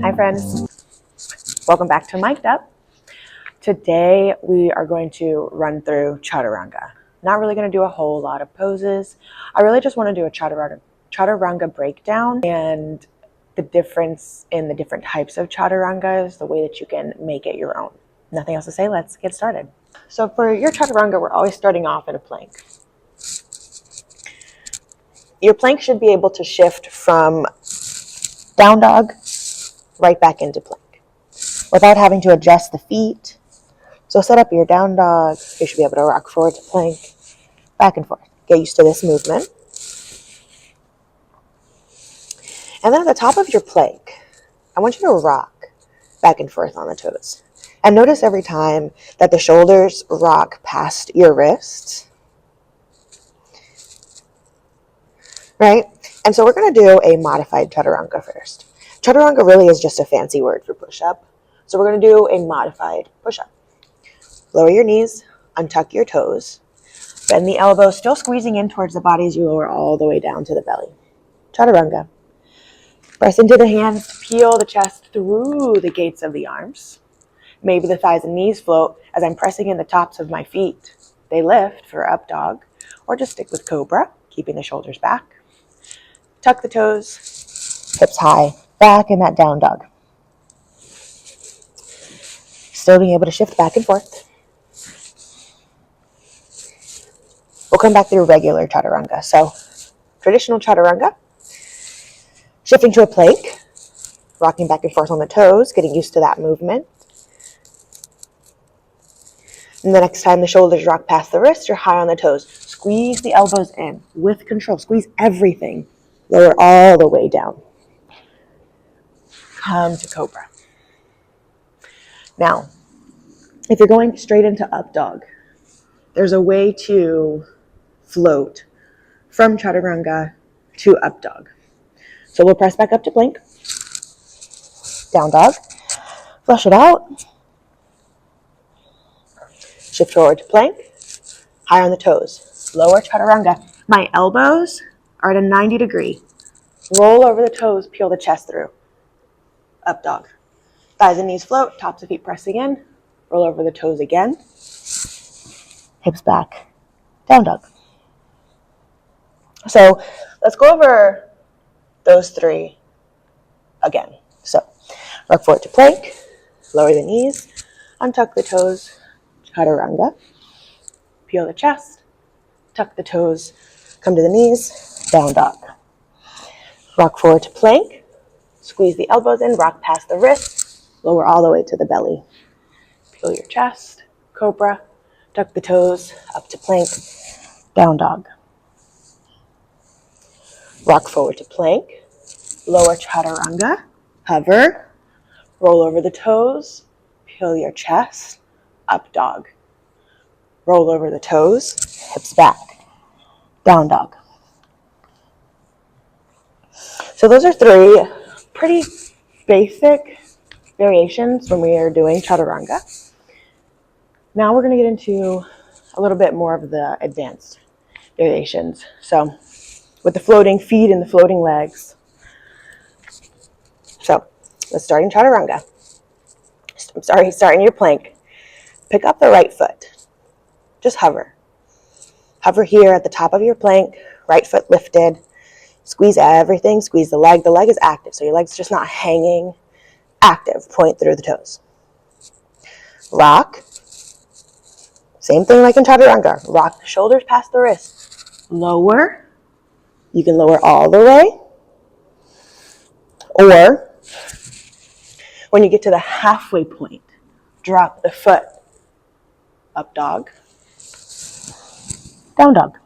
Hi friends, welcome back to Mic'd Up. Today we are going to run through Chaturanga. Not really going to do a whole lot of poses. I really just want to do a Chaturanga breakdown and the difference in the different types of Chaturangas, the way that you can make it your own. Nothing else to say, let's get started. So for your Chaturanga, we're always starting off in a plank. Your plank should be able to shift from down dog right back into plank without having to adjust the feet. So set up your down dog. You should be able to rock forward to plank, back and forth. Get used to this movement. And then at the top of your plank, I want you to rock back and forth on the toes. And notice every time that the shoulders rock past your wrists. Right? And so we're going to do a modified Chaturanga first. Chaturanga really is just a fancy word for push-up. So we're going to do a modified push-up. Lower your knees, untuck your toes, bend the elbows, still squeezing in towards the body as you lower all the way down to the belly. Chaturanga. Press into the hands to peel the chest through the gates of the arms. Maybe the thighs and knees float as I'm pressing in the tops of my feet. They lift for up dog, or just stick with cobra, keeping the shoulders back. Tuck the toes, hips high, back in that down dog. Still being able to shift back and forth. We'll come back through regular Chaturanga. So, traditional Chaturanga, shifting to a plank, rocking back and forth on the toes, getting used to that movement. And the next time the shoulders rock past the wrists, you're high on the toes. Squeeze the elbows in with control. Squeeze everything. Lower all the way down. Come to cobra. Now, if you're going straight into up dog, there's a way to float from Chaturanga to up dog. So we'll press back up to plank. Down dog. Flush it out. Shift forward to plank. High on the toes. Lower Chaturanga. My elbows are at a 90 degree. Roll over the toes, peel the chest through. Up dog. Thighs and knees float, tops of feet pressing in. Roll over the toes again. Hips back. Down dog. So let's go over those three again. So rock forward to plank. Lower the knees. Untuck the toes. Chaturanga. Peel the chest. Tuck the toes. Come to the knees. Down dog. Rock forward to plank. Squeeze the elbows in. Rock past the wrists. Lower all the way to the belly. Peel your chest. Cobra. Tuck the toes. Up to plank. Down dog. Rock forward to plank. Lower Chaturanga. Hover. Roll over the toes. Peel your chest. Up dog. Roll over the toes. Hips back. Down dog. So those are three pretty basic variations when we are doing Chaturanga. Now we're going to get into a little bit more of the advanced variations. So with the floating feet and the floating legs. So let's start in Chaturanga. Start in your plank. Pick up the right foot. Just hover. Hover here at the top of your plank. Right foot lifted. Squeeze everything. Squeeze the leg. The leg is active, so your leg's just not hanging. Active. Point through the toes. Rock. Same thing like in Chaturanga. Rock the shoulders past the wrists. Lower. You can lower all the way. Or when you get to the halfway point, drop the foot. Up dog. Down dog.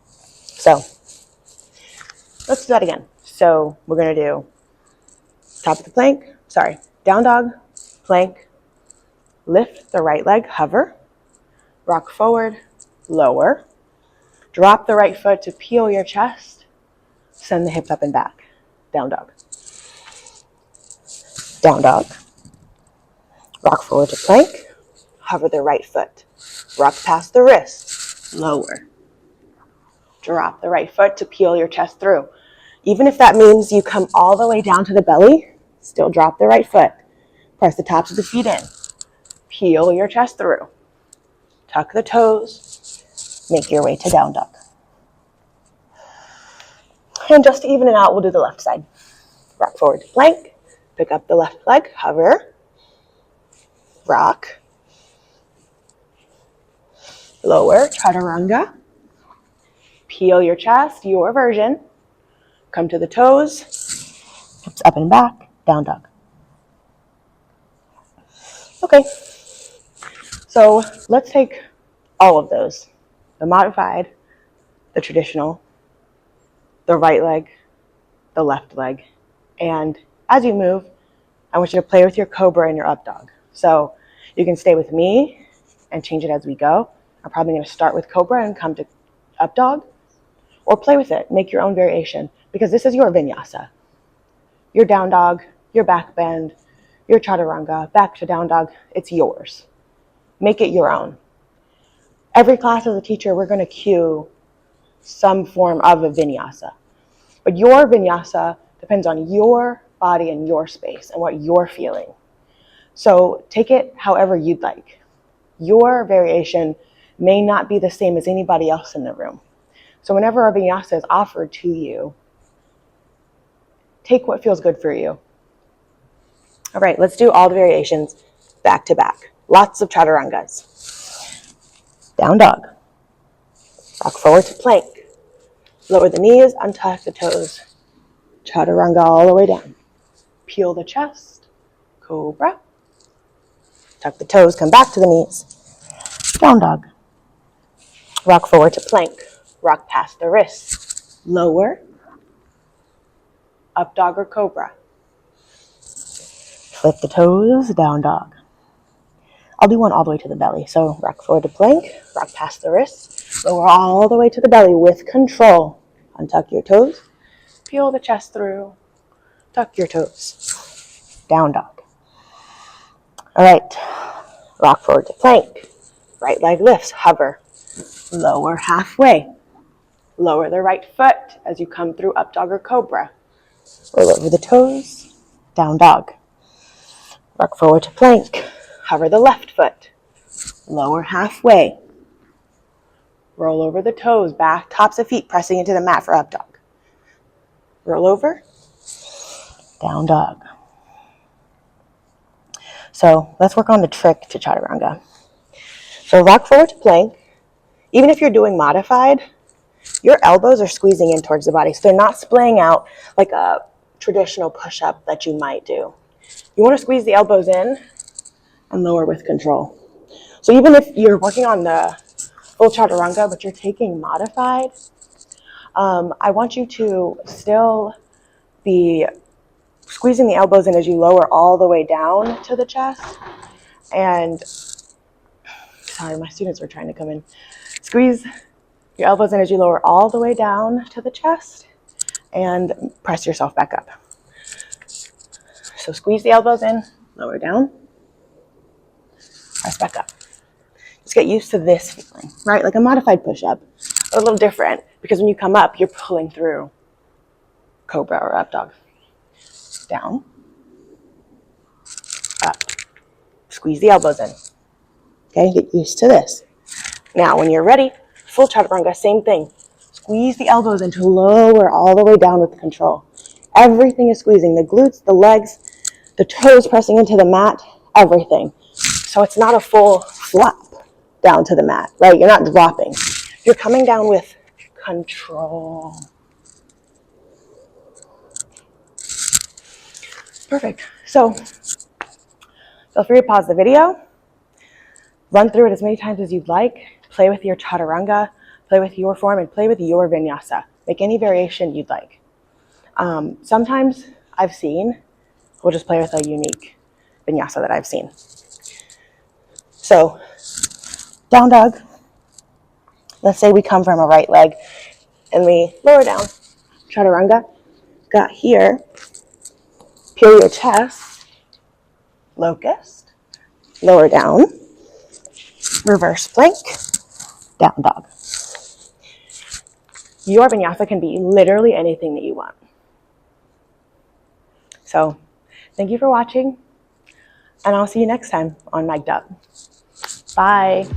So let's do that again. So we're going to do top of the plank. Down dog, plank. Lift the right leg, hover. Rock forward, lower. Drop the right foot to peel your chest. Send the hips up and back. Down dog. Down dog. Rock forward to plank. Hover the right foot. Rock past the wrist. Lower. Drop the right foot to peel your chest through. Even if that means you come all the way down to the belly, Still drop the right foot. Press the tops of the feet in. Peel your chest through. Tuck the toes. Make your way to down dog. And just to even it out, we'll do the left side. Rock forward to plank. Pick up the left leg. Hover. Rock. Lower. Chaturanga. Peel your chest, your version. Come to the toes. Hips up and back. Down dog. Okay. So let's take all of those. The modified, the traditional, the right leg, the left leg. And as you move, I want you to play with your cobra and your up dog. So you can stay with me and change it as we go. I'm probably going to start with cobra and come to up dog, or play with it. Make your own variation, because this is your vinyasa. Your down dog, your back bend, your chaturanga, back to down dog, it's yours. Make it your own. Every class as a teacher, we're going to cue some form of a vinyasa. But your vinyasa depends on your body and your space and what you're feeling. So take it however you'd like. Your variation may not be the same as anybody else in the room. So whenever a vinyasa is offered to you, take what feels good for you. All right, let's do all the variations back to back. Lots of chaturangas. Down dog. Rock forward to plank. Lower the knees, untuck the toes. Chaturanga all the way down. Peel the chest. Cobra. Tuck the toes, come back to the knees. Down dog. Rock forward to plank. Rock past the wrists. Lower. Up dog or cobra. Flip the toes, down dog. I'll do one all the way to the belly. So rock forward to plank, rock past the wrists, lower all the way to the belly with control. Untuck your toes, peel the chest through, tuck your toes. Down dog. All right, rock forward to plank. Right leg lifts, hover. Lower halfway. Lower the right foot as you come through up dog or cobra. Roll over the toes, down dog. Rock forward to plank. Hover the left foot. Lower halfway. Roll over the toes, back, tops of feet pressing into the mat for up dog. Roll over, down dog. So let's work on the trick to chaturanga. So rock forward to plank. Even if you're doing modified, your elbows are squeezing in towards the body. So they're not splaying out like a traditional push-up that you might do. You want to squeeze the elbows in and lower with control. So even if you're working on the full chaturanga, but you're taking modified, I want you to still be squeezing the elbows in as you lower all the way down to the chest. And, sorry, my students were trying to come in. Squeeze your elbows in as you lower all the way down to the chest and press yourself back up. So squeeze the elbows in, lower down, press back up. Just get used to this feeling, right? Like a modified push-up, a little different, because when you come up, you're pulling through cobra or up dog. Down, up, squeeze the elbows in. Okay, get used to this. Now, when you're ready, full chaturanga, same thing. Squeeze the elbows in to lower all the way down with control. Everything is squeezing, the glutes, the legs, the toes pressing into the mat, everything. So it's not a full flop down to the mat, right? You're not dropping. You're coming down with control. Perfect. So feel free to pause the video, run through it as many times as you'd like, play with your chaturanga, play with your form, and play with your vinyasa. Make any variation you'd like. Sometimes I've seen, we'll just play with a unique vinyasa that I've seen. So, down dog. Let's say we come from a right leg and we lower down. Chaturanga. Got here. Peel your chest. Locust. Lower down. Reverse plank. Down dog. Your vinyasa can be literally anything that you want. So Thank you for watching, and I'll see you next time on Mic'd Up. Bye.